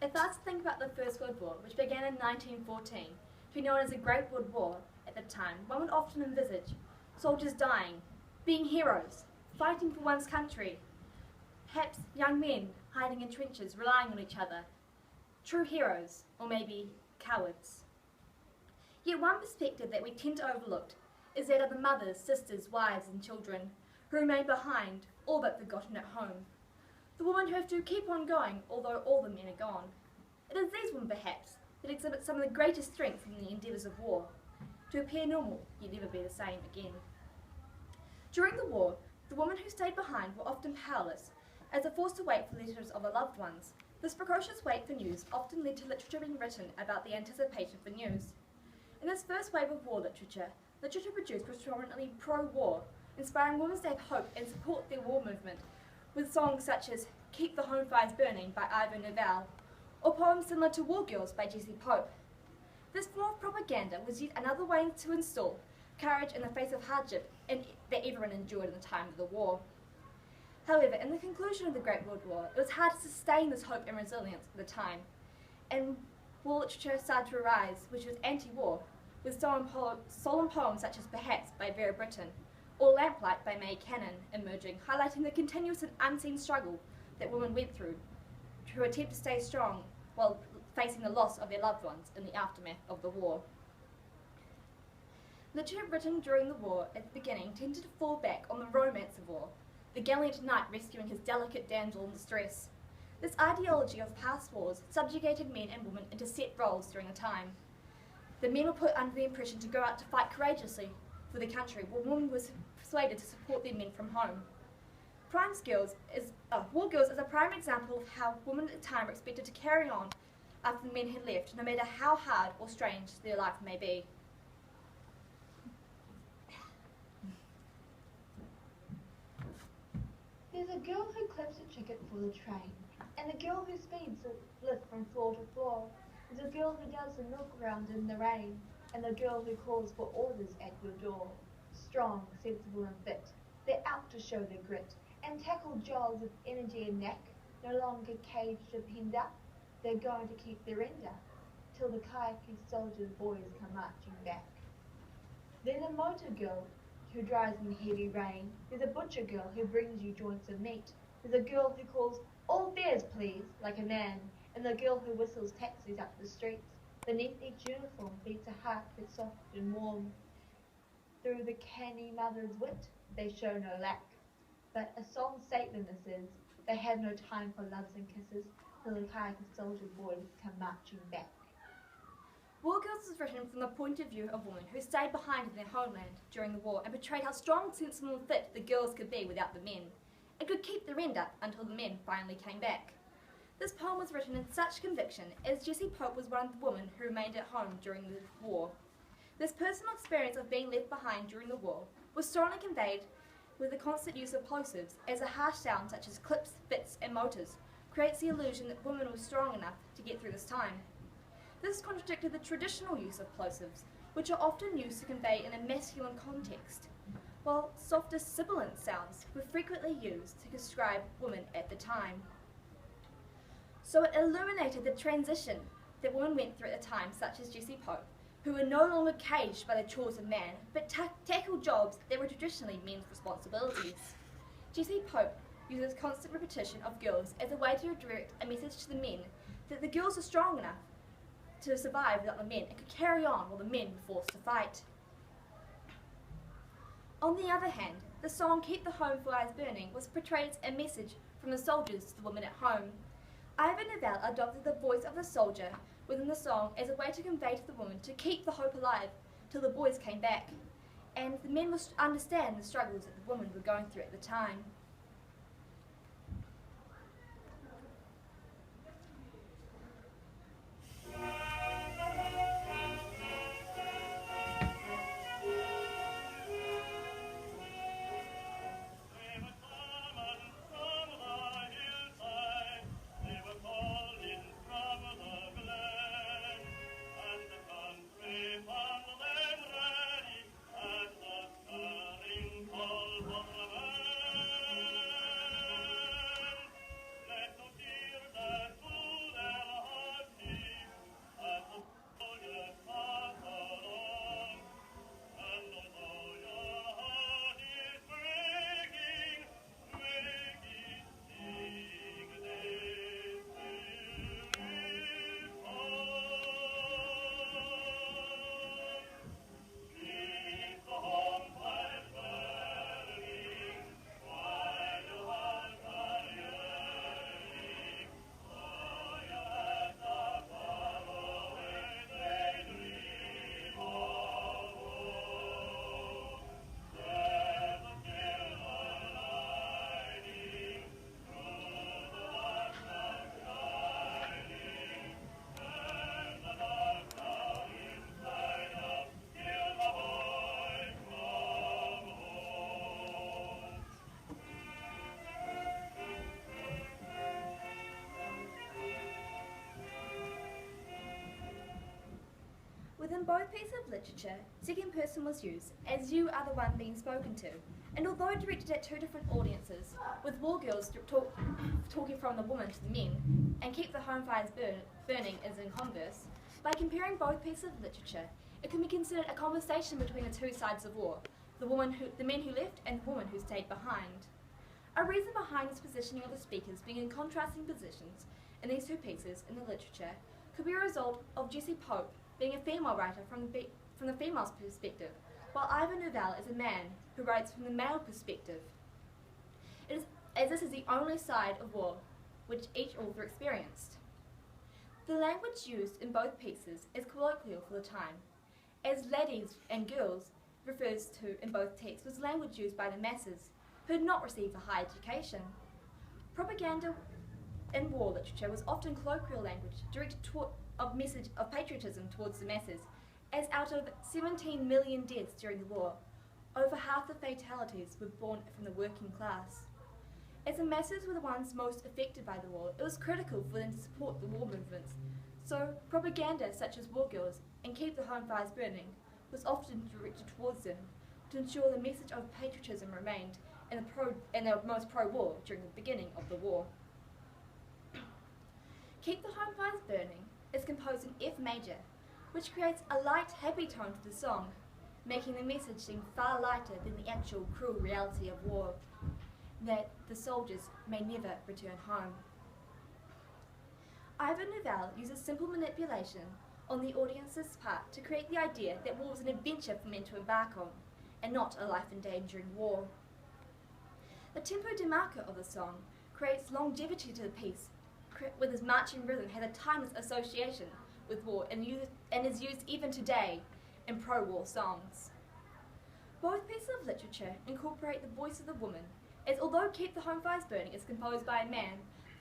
If I was to think about the First World War, which began in 1914, to be known as the Great World War at the time, one would often envisage soldiers dying, being heroes, fighting for one's country, perhaps young men hiding in trenches, relying on each other, true heroes, or maybe cowards. Yet one perspective that we tend to overlook is that of the mothers, sisters, wives and children who remain behind, all but forgotten at home. The women who have to keep on going, although all the men are gone. It is these women, perhaps, that exhibit some of the greatest strength in the endeavours of war, to appear normal, yet never be the same again. During the war, the women who stayed behind were often powerless, as they're forced to wait for letters of their loved ones. This precocious wait for news often led to literature being written about the anticipation for news. In this first wave of war literature produced was predominantly pro-war, inspiring women to have hope and support their war movement, with songs such as Keep the Home Fires Burning by Ivor Novello, or poems similar to War Girls by Jessie Pope. This form of propaganda was yet another way to instill courage in the face of hardship that everyone endured in the time of the war. However, in the conclusion of the Great World War, it was hard to sustain this hope and resilience at the time, and war literature started to arise, which was anti-war, with solemn poems such as Perhaps by Vera Brittain, or Lamplight by May Cannon emerging, highlighting the continuous and unseen struggle that women went through to attempt to stay strong while facing the loss of their loved ones in the aftermath of the war. Literature written during the war at the beginning tended to fall back on the romance of war, the gallant knight rescuing his delicate damsel in distress. This ideology of past wars subjugated men and women into set roles during the time. The men were put under the impression to go out to fight courageously for the country, while women were persuaded to support their men from home. War Girls is a prime example of how women at the time were expected to carry on after the men had left, no matter how hard or strange their life may be. There's a girl who clips a ticket for the train, and a girl who speeds the lift from floor to floor. There's a girl who does the milk round in the rain, and a girl who calls for orders at your door. Strong, sensible and fit, they're out to show their grit, and tackle jobs with energy and knack, no longer caged to pinned up. They're going to keep their end up, till the khaki soldiers' boys come marching back. There's a motor girl who drives in heavy rain. There's a butcher girl who brings you joints of meat. There's a girl who calls, all fares please, like a man, and the girl who whistles taxis up the streets. Beneath each uniform beats a heart that's soft and warm. Through the canny mother's wit, they show no lack. But a song statement this is, they have no time for loves and kisses, till the khaki soldier boys come marching back. War Girls was written from the point of view of women who stayed behind in their homeland during the war and portrayed how strong, sensible and fit the girls could be without the men, and could keep their end up until the men finally came back. This poem was written in such conviction, as Jessie Pope was one of the women who remained at home during the war. This personal experience of being left behind during the war was strongly conveyed with the constant use of plosives, as a harsh sound such as clips, fits and motors creates the illusion that women were strong enough to get through this time. This contradicted the traditional use of plosives, which are often used to convey in a masculine context, while softer sibilant sounds were frequently used to describe women at the time. So it illuminated the transition that women went through at the time, such as Jessie Pope, who were no longer caged by the chores of man, but tackled jobs that were traditionally men's responsibilities. Jessie Pope uses constant repetition of girls as a way to direct a message to the men that the girls are strong enough to survive without the men and could carry on while the men were forced to fight. On the other hand, the song Keep the Home Fires Burning was portrayed as a message from the soldiers to the women at home. Ivor Novello adopted the voice of the soldier within the song as a way to convey to the women to keep the hope alive till the boys came back, and the men must understand the struggles that the women were going through at the time. Within both pieces of literature, second person was used, as you are the one being spoken to, and although directed at two different audiences, with war girls talking from the woman to the men, and keep the home fires burning as in converse, by comparing both pieces of literature, it can be considered a conversation between the two sides of war, the men who left and the woman who stayed behind. A reason behind this positioning of the speakers being in contrasting positions in these two pieces in the literature could be a result of Jessie Pope being a female writer from the female's perspective, while Ivan Nouvelle is a man who writes from the male perspective. As this is the only side of war which each author experienced. The language used in both pieces is colloquial for the time, as laddies and girls refers to in both texts was language used by the masses who had not received a high education. Propaganda in war literature was often colloquial language directed of message of patriotism towards the masses, as out of 17 million deaths during the war, over half the fatalities were born from the working class. As the masses were the ones most affected by the war, it was critical for them to support the war movements, so propaganda such as war girls and keep the home fires burning was often directed towards them to ensure the message of patriotism remained and the most pro-war during the beginning of the war. Keep the Home Fires Burning is composed in F major, which creates a light, happy tone to the song, making the message seem far lighter than the actual cruel reality of war, that the soldiers may never return home. Ivan Nouvelle uses simple manipulation on the audience's part to create the idea that war was an adventure for men to embark on, and not a life-endangering war. The tempo de marca of the song creates longevity to the piece, with its marching rhythm has a timeless association with war and is used even today in pro-war songs. Both pieces of literature incorporate the voice of the woman, as although Keep the Home Fires Burning is composed by a man,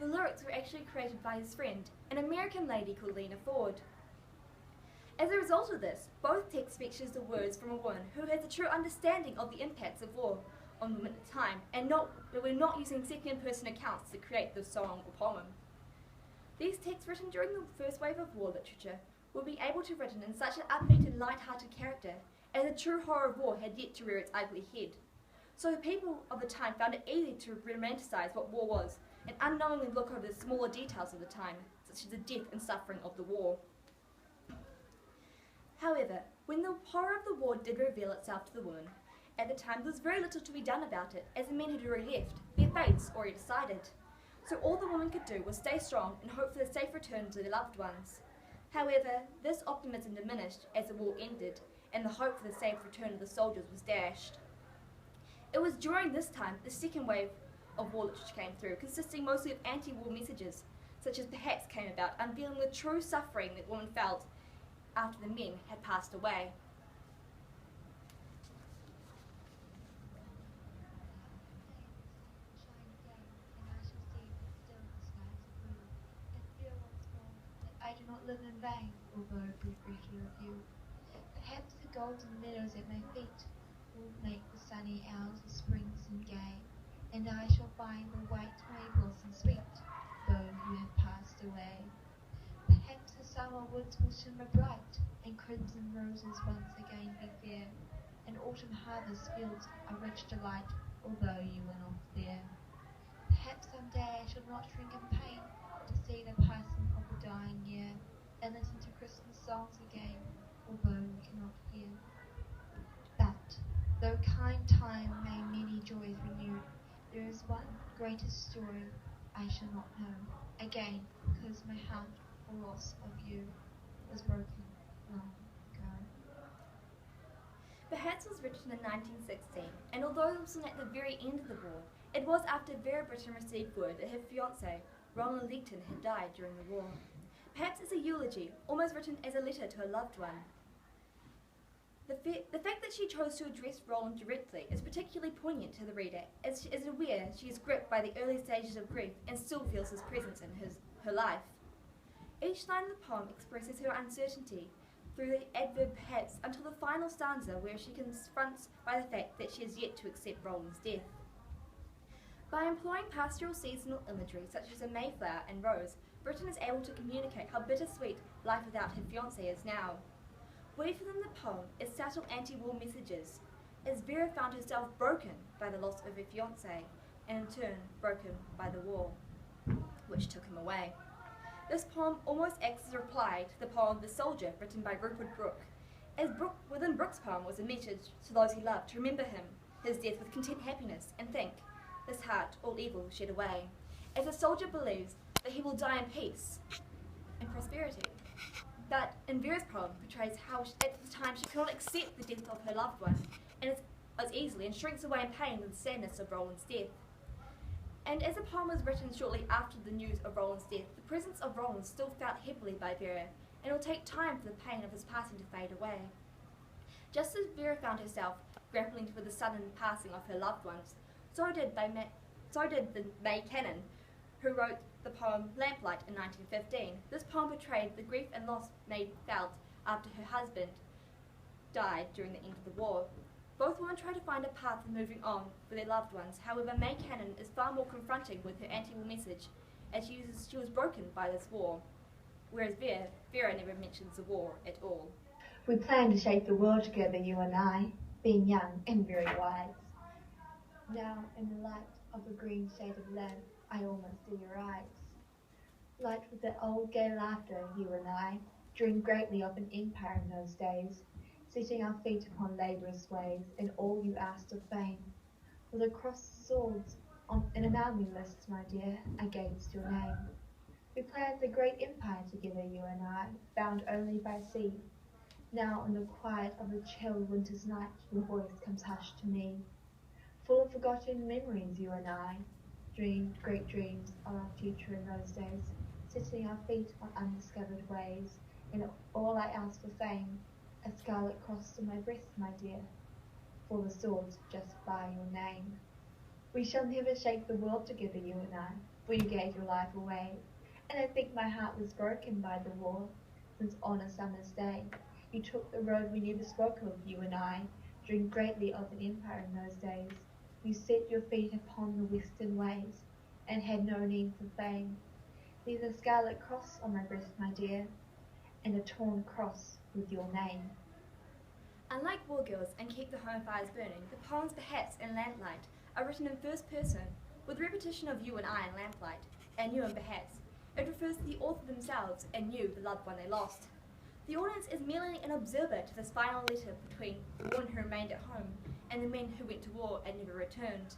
the lyrics were actually created by his friend, an American lady called Lena Ford. As a result of this, both texts features the words from a woman who has a true understanding of the impacts of war on women at the time, and we're not using second-person accounts to create the song or poem. These texts written during the first wave of war literature will be able to be written in such an upbeat and light-hearted character, as the true horror of war had yet to rear its ugly head. So the people of the time found it easy to romanticize what war was, and unknowingly look over the smaller details of the time, such as the death and suffering of the war. However, when the horror of the war did reveal itself to the woman, at the time there was very little to be done about it, as the men had already left, their fates already decided. So all the woman could do was stay strong and hope for the safe return to their loved ones. However, this optimism diminished as the war ended, and the hope for the safe return of the soldiers was dashed. It was during this time the second wave of war literature came through, consisting mostly of anti-war messages, such as Perhaps came about, unveiling the true suffering that women felt after the men had passed away. I do not live in vain, although regretted of you. Perhaps the golden meadows at my feet will make the sunny hours of springs and gay, and I shall find the white May blossom sweet, though you have passed away. Perhaps the summer woods will shimmer bright, and crimson roses once again be fair, and autumn harvest fields a rich delight, although you were not there. Perhaps some day I shall not shrink in pain to see the passing of the dying year, and listen to Christmas songs again, although we cannot hear. But, though kind time may many joys renew, there is one greatest story I shall not know again, because my heart for loss of you was broken long ago. The Hats was written in 1916, and although it was at the very end of the war, it was after Vera Brittain received word that her fiancé, Ronald Leaton, had died during the war. Perhaps it's a eulogy, almost written as a letter to a loved one. The fact that she chose to address Roland directly is particularly poignant to the reader, as she is aware she is gripped by the early stages of grief and still feels his presence in her life. Each line of the poem expresses her uncertainty through the adverb perhaps until the final stanza, where she confronts by the fact that she has yet to accept Roland's death. By employing pastoral seasonal imagery such as a mayflower and rose, Brittain is able to communicate how bittersweet life without her fiancé is now. Weaved within the poem is subtle anti-war messages, as Vera found herself broken by the loss of her fiancé, and in turn broken by the war, which took him away. This poem almost acts as a reply to the poem The Soldier, written by Rupert Brooke, as within Brooke's poem was a message to those he loved to remember him, his death with content happiness, and think, this heart all evil shed away, as the soldier believes that he will die in peace and prosperity. But in Vera's poem portrays how at the time she could not accept the death of her loved one, and as easily and shrinks away in pain with the sadness of Roland's death. And as the poem was written shortly after the news of Roland's death, the presence of Roland still felt heavily by Vera, and it will take time for the pain of his passing to fade away. Just as Vera found herself grappling with the sudden passing of her loved ones, so did the May Cannon, who wrote the poem Lamplight in 1915. This poem portrayed the grief and loss May felt after her husband died during the end of the war. Both women try to find a path of moving on for their loved ones. However, May Cannon is far more confronting with her anti-war message, as she was broken by this war, whereas Vera never mentions the war at all. We plan to shape the world together, you and I, being young and very wise. Now, in the light of a green shade of lamp, I almost see your eyes. Light with the old gay laughter, you and I, dreamed greatly of an empire in those days, setting our feet upon laborious ways, and all you asked of fame was across swords in an army list, my dear, against your name. We planned the great empire together, you and I, bound only by sea. Now, in the quiet of a chill winter's night, your voice comes hushed to me. Full of forgotten memories, you and I dreamed great dreams of our future in those days, setting our feet on undiscovered ways, and all I ask for fame, a scarlet cross to my breast, my dear, for the swords just by your name. We shall never shake the world together, you and I, for you gave your life away, and I think my heart was broken by the war, since on a summer's day you took the road we never spoke of, you and I dreamed greatly of an empire in those days. You set your feet upon the western ways, and had no need for fame. There's a scarlet cross on my breast, my dear, and a torn cross with your name. Unlike War Girls and Keep the Home Fires Burning, the poems Perhaps and Lamplight are written in first person, with the repetition of you and I in Lamplight, and you and Perhaps. It refers to the author themselves and you, the loved one they lost. The audience is merely an observer to this final letter between the women who remained at home and the men who went to war and never returned.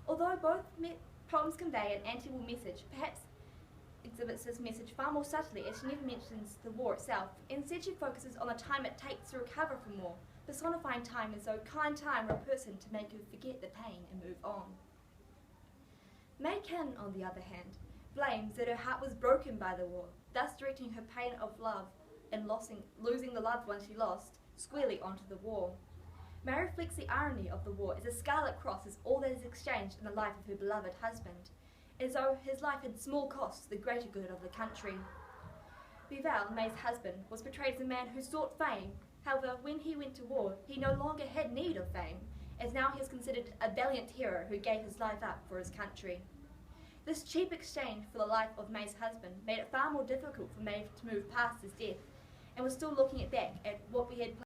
Although both poems convey an anti-war message, Perhaps exhibits this message far more subtly, as she never mentions the war itself. Instead, she focuses on the time it takes to recover from war, personifying time as though kind time were a person to make her forget the pain and move on. May Cannon, on the other hand, blames that her heart was broken by the war, thus directing her pain of love and losing the loved one she lost squarely onto the war. May reflects the irony of the war, as a scarlet cross is all that is exchanged in the life of her beloved husband, as though his life had small cost to the greater good of the country. Beval, May's husband, was portrayed as a man who sought fame. However, when he went to war, he no longer had need of fame, as now he was considered a valiant hero who gave his life up for his country. This cheap exchange for the life of May's husband made it far more difficult for May to move past his death, and was still looking back at what we had